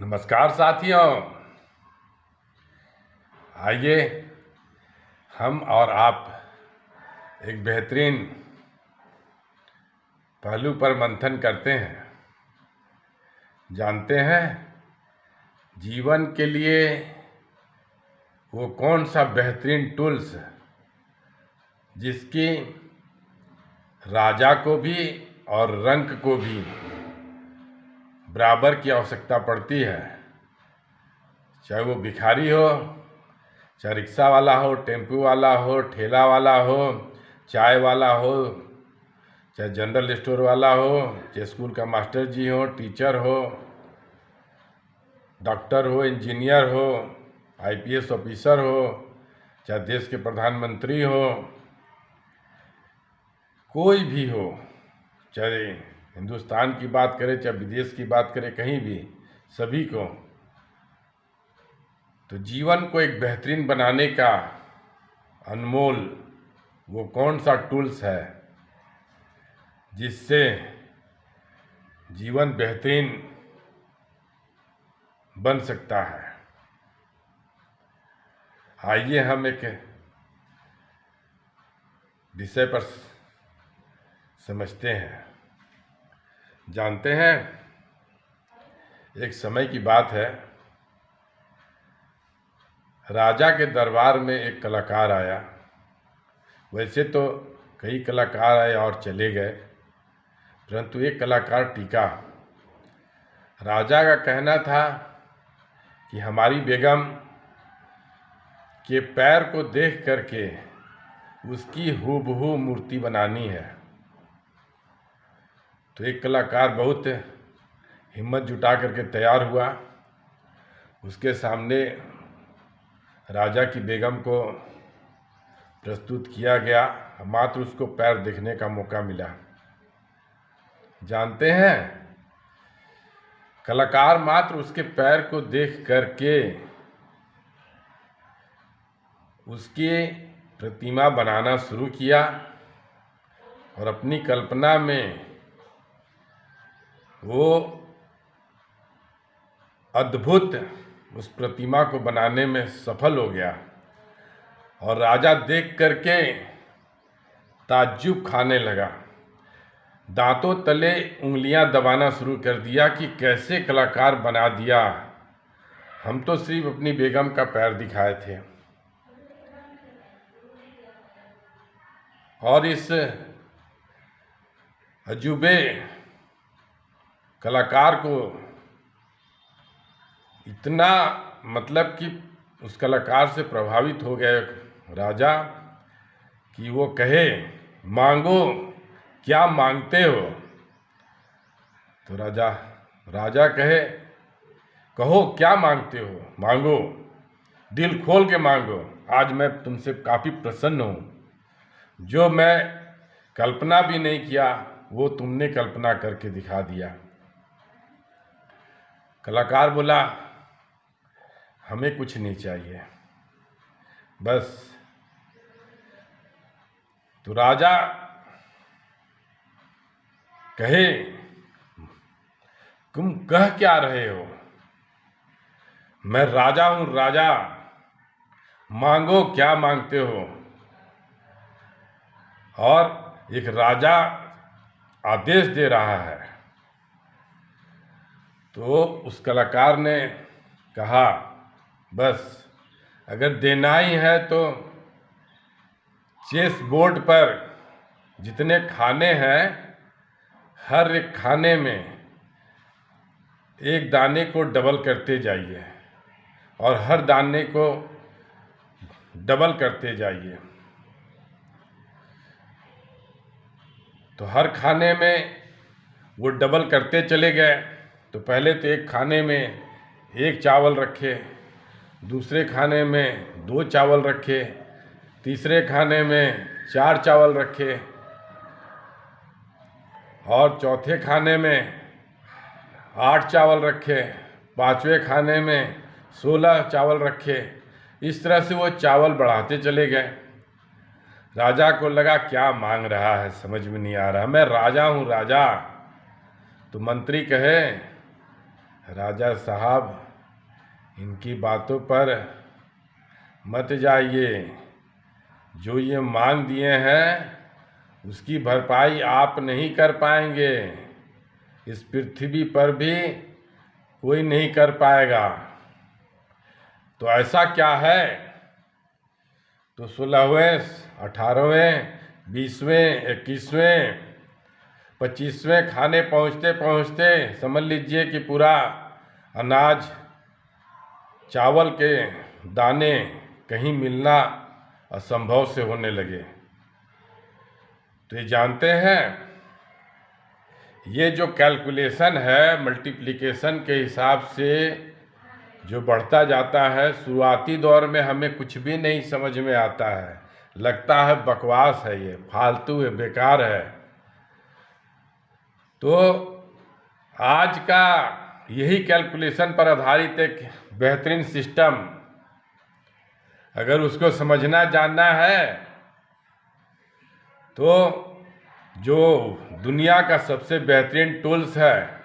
नमस्कार साथियों। आइए हम और आप एक बेहतरीन पहलू पर मंथन करते हैं। जानते हैं जीवन के लिए वो कौन सा बेहतरीन टूल्स जिसकी राजा को भी और रंक को भी बराबर की आवश्यकता पड़ती है। चाहे वो भिखारी हो, चाहे रिक्शा वाला हो, टेम्पू वाला हो, ठेला वाला हो, चाय वाला हो, चाहे जनरल स्टोर वाला हो, चाहे स्कूल का मास्टर जी हो, टीचर हो, डॉक्टर हो, इंजीनियर हो, आईपीएस ऑफिसर हो, चाहे देश के प्रधानमंत्री हो, कोई भी हो, चाहे हिंदुस्तान की बात करें चाहे विदेश की बात करें, कहीं भी सभी को तो जीवन को एक बेहतरीन बनाने का अनमोल वो कौन सा टूल्स है जिससे जीवन बेहतरीन बन सकता है। आइए हम एक विषय पर समझते हैं। जानते हैं एक समय की बात है, राजा के दरबार में एक कलाकार आया। वैसे तो कई कलाकार आए और चले गए, परंतु एक कलाकार टिका। राजा का कहना था कि हमारी बेगम के पैर को देख करके उसकी हूबहू मूर्ति बनानी है। तो एक कलाकार बहुत हिम्मत जुटा करके तैयार हुआ। उसके सामने राजा की बेगम को प्रस्तुत किया गया, मात्र उसको पैर देखने का मौका मिला। जानते हैं कलाकार मात्र उसके पैर को देख करके उसकी प्रतिमा बनाना शुरू किया और अपनी कल्पना में वो अद्भुत उस प्रतिमा को बनाने में सफल हो गया। और राजा देख करके ताज्जुब खाने लगा, दांतों तले उंगलियां दबाना शुरू कर दिया कि कैसे कलाकार बना दिया, हम तो सिर्फ अपनी बेगम का पैर दिखाए थे। और इस अजूबे कलाकार को इतना कि उस कलाकार से प्रभावित हो गए राजा कि वो कहे, मांगो क्या मांगते हो। तो राजा कहे, कहो क्या मांगते हो, मांगो, दिल खोल के मांगो, आज मैं तुमसे काफ़ी प्रसन्न हूँ। जो मैं कल्पना भी नहीं किया वो तुमने कल्पना करके दिखा दिया। कलाकार बोला, हमें कुछ नहीं चाहिए बस। तो राजा कहे, तुम कह क्या रहे हो, मैं राजा हूं राजा, मांगो क्या मांगते हो। और एक राजा आदेश दे रहा है। तो उस कलाकार ने कहा, बस अगर देना ही है तो चेस बोर्ड पर जितने खाने हैं हर एक खाने में एक दाने को डबल करते जाइए और हर दाने को डबल करते जाइए। तो हर खाने में वो डबल करते चले गए। तो पहले तो एक खाने में एक चावल रखे, दूसरे खाने में 2 चावल रखे, तीसरे खाने में 4 चावल रखे और चौथे खाने में 8 चावल रखे, 5वें खाने में 16 चावल रखे। इस तरह से वो चावल बढ़ाते चले गए। राजा को लगा क्या मांग रहा है, समझ में नहीं आ रहा, मैं राजा हूँ राजा। तो मंत्री कहे, राजा साहब इनकी बातों पर मत जाइए। जो ये मांग दिए हैं उसकी भरपाई आप नहीं कर पाएंगे, इस पृथ्वी पर भी कोई नहीं कर पाएगा। तो ऐसा क्या है? तो 16वें, 18वें, 20वें, 21वें, 25वें खाने पहुँचते पहुँचते समझ लीजिए कि पूरा अनाज, चावल के दाने कहीं मिलना असंभव से होने लगे। तो ये जानते हैं, ये जो कैलकुलेशन है मल्टीप्लिकेशन के हिसाब से जो बढ़ता जाता है, शुरुआती दौर में हमें कुछ भी नहीं समझ में आता है, लगता है बकवास है, ये फालतू है, बेकार है। तो आज का यही कैलकुलेशन पर आधारित एक बेहतरीन सिस्टम, अगर उसको समझना जानना है तो जो दुनिया का सबसे बेहतरीन टूल्स है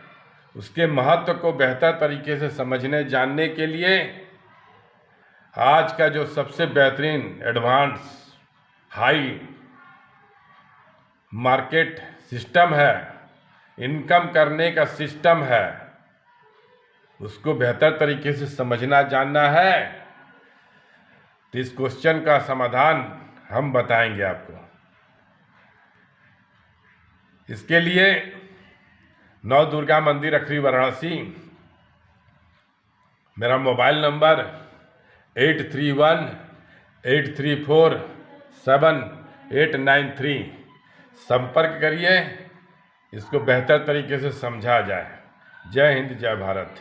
उसके महत्व को बेहतर तरीके से समझने जानने के लिए आज का जो सबसे बेहतरीन एडवांस हाई मार्केट सिस्टम है, इनकम करने का सिस्टम है, उसको बेहतर तरीके से समझना जानना है तो इस क्वेश्चन का समाधान हम बताएंगे आपको। इसके लिए नौ दुर्गा मंदिर अखरी वाराणसी, मेरा मोबाइल नंबर 8318347893, संपर्क करिए, इसको बेहतर तरीके से समझा जाए। जय हिंद, जय भारत।